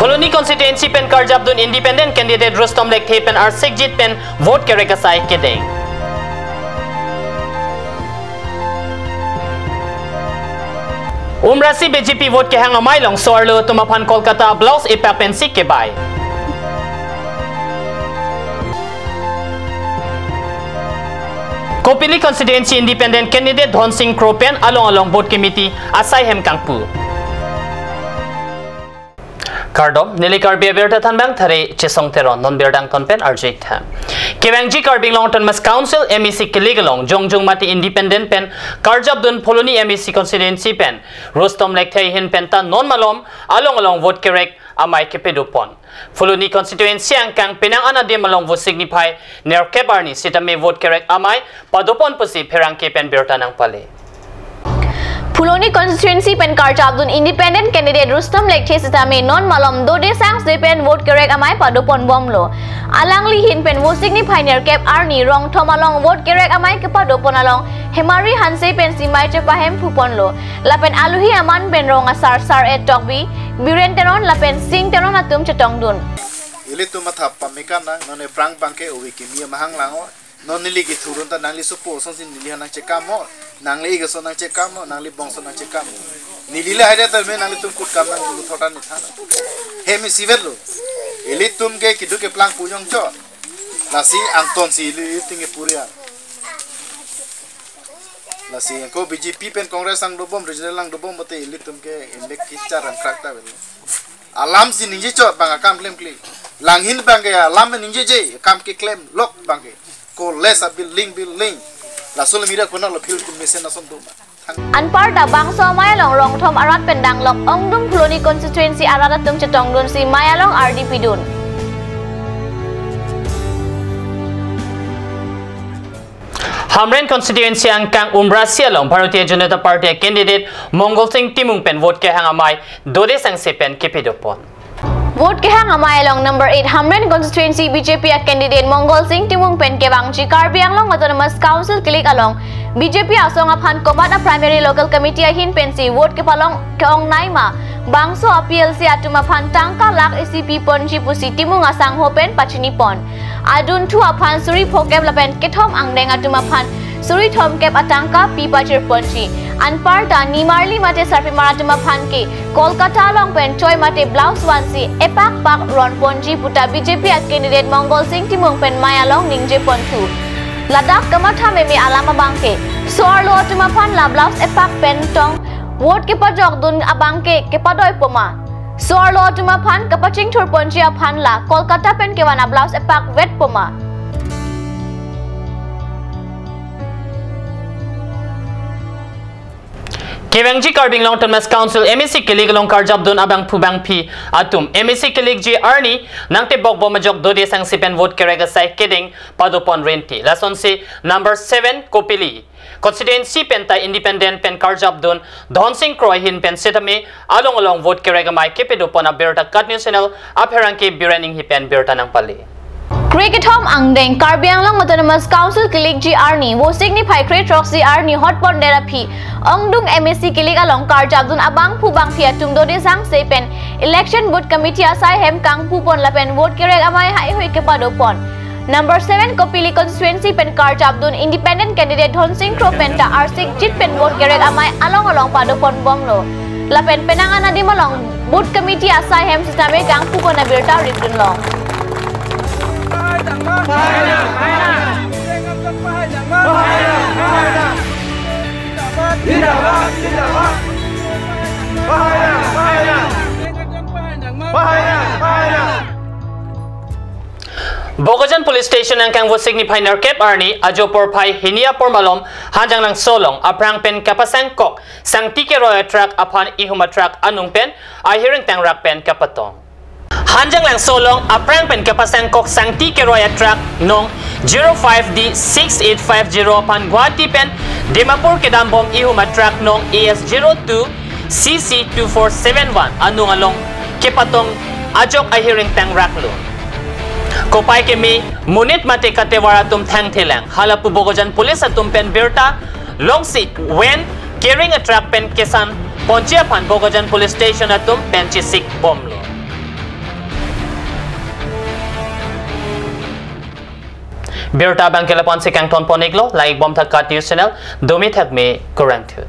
Pholoni constituency pen Karjabdun independent candidate Rustom Lekthei pen Arsikjit pen vote kerekasai kedeng. Umrasi BJP vote ke hang amai long soarlo tumapan Kolkata blouse ipak pen sik ke bai. Kopili constituency independent candidate Dhon Singh Kropen along vote committee asai hem kangpu. Kardom nili karbi berta thanbang thare chesong teron non berdang konpen arjik tha. Kewangji karbing long ton mas council MEC kiligalong jongjong mati independent pen Karjabdun Pholoni MEC constituency pen Rustom Lekthei hin penta non malom along vote kerek amai kepedupon. Pholoni constituency angkang pinang anade malong vote signify ner kebarni sitame vote kerek amai padopon pusi pherang kepen berta nang pale. Pholoni constituency pen Karjabdun independent candidate Rustom Lekthei sitame non malom dode sang pen vote kerek amai padopon bomlo. Alang lihin pen vote signify ner kep arni rong thom along vote kerek amai kepadopon along hemari hanse pen simai chepahem puponlo. Lapen aluhi aman pen rong asar sar et tokbi Biren teron lapen sing teron atum cetong dun. Ili tu mathap pamikan nang none prang bangke uwi kimia mahang lango none ligi turun ta nang li supo son sin nili nang cekamo nang li ga son nang cekamo nang li bong son nang cekamo nili la hade ta me nang li tum kut kam nang lu thoda ni thana he mi siverlo ili tum ke kidu ke plang punyong cho nasi angton si ili tinge puria nasi ko BJP pen kongres ang dobom regional ang dobom mate ili tum ke indek kichar ang krakta bel alam si ninje cho bang akam claim kli langhin bang ya alam ninje je kam ke claim lok bang ke ko lesa building la sul mira ko na lo phil kum mesen na som do Anpar da bangso mayalong rong thom arat pendang lok ongdum Pholoni constituency arat tum cetong dun si mayalong RDP dun. Hamren constituency angkang Umrasi along Bharatiya Janata Party candidate Mongol Singh Timung pen vote ke hangamai dode sang sepen kepedopon. Vote ke hang amai along number 8 Hamren constituency BJP candidate Mongol Singh Timung pen ke bangchi Karbi Anglong autonomous council click along BJP asong aphan komada primary local committee hin pensi vote ke palong keong naima bangso PLC atuma phan tangka lak ECP ponji pusi Timung asang hopen pachini pon adun thu aphan suri phokep lapen kethom angdeng atuma phan suri thom kep atangka pi pachir ponji anpar da nimarli mate sarpi maratuma phan ke Kolkata long pen choi mate blouse wansi epak pak ron ponji puta BJP candidate Mongol Singh Timung pen maya long ningje pontu Ladakh kamatha meme alama bangke sorlo atuma phan la blouse epak pen tong vote ke pajok dun abangke ke padoi poma sorlo atuma phan kapaching thur ponji aphan la Kolkata pen ke wana blouse epak wet poma Kewangji Karbing Long Thomas Council MEC Kilig Long Karjabdun abang pubang pi atum MEC Kilig G Arni nangte bokbo majok dode sang sipen vote keregasai keding padopon renti lason si number 7 Kopili constituency penta independent pen Karjabdun Dhon Singh Krohin pen setame along vote keregamai kepedopon aberta kat national apherangke biraning hipen berta nang pali Cricket home angdeng Karbi Anglong autonomous council kilik G Arni wo signify create roxy Arni hotpot therapy ongdung MEC kilik along Karjabdun abang pubang pia tum dode sang sepen election board committee asai hem kang pupon lapen vote kerek amai hai hui ke padopon number 7 Kopili constituency pen Karjabdun independent candidate Dhon Singh Kropen ta Arsikjit pen vote kerek amai along padopon bomlo lapen penangan adi malong board committee asai hem sisteme kang pupon abirta ritun long Bogojan Police Station angkang vote signify narkep Arni ajopor pai hinia por malom hanjang lang solong aprang pen kapasang kok sang tike roya truck upon ihuma truck anung pen I hearing tang rak pen kapatong hanjang lang solong aprang pen kapasang kok sang tike roya truck nong 05D6850 upon Guwahati pen Dimapur kedambom ihuma truck nong ES02 CC2471 anung along kepatong ajok I hearing tang rak lo Kopai kemi munit mate katewara tum thang thelang halapu Bogojan police atum pen berta long seat when carrying a truck pen kesan ponchia pan Bogojan police station atum pen chisik bomlo Birta bangkela pon si kang ton poniglo like bom thak kat news channel domi thak me kurang thu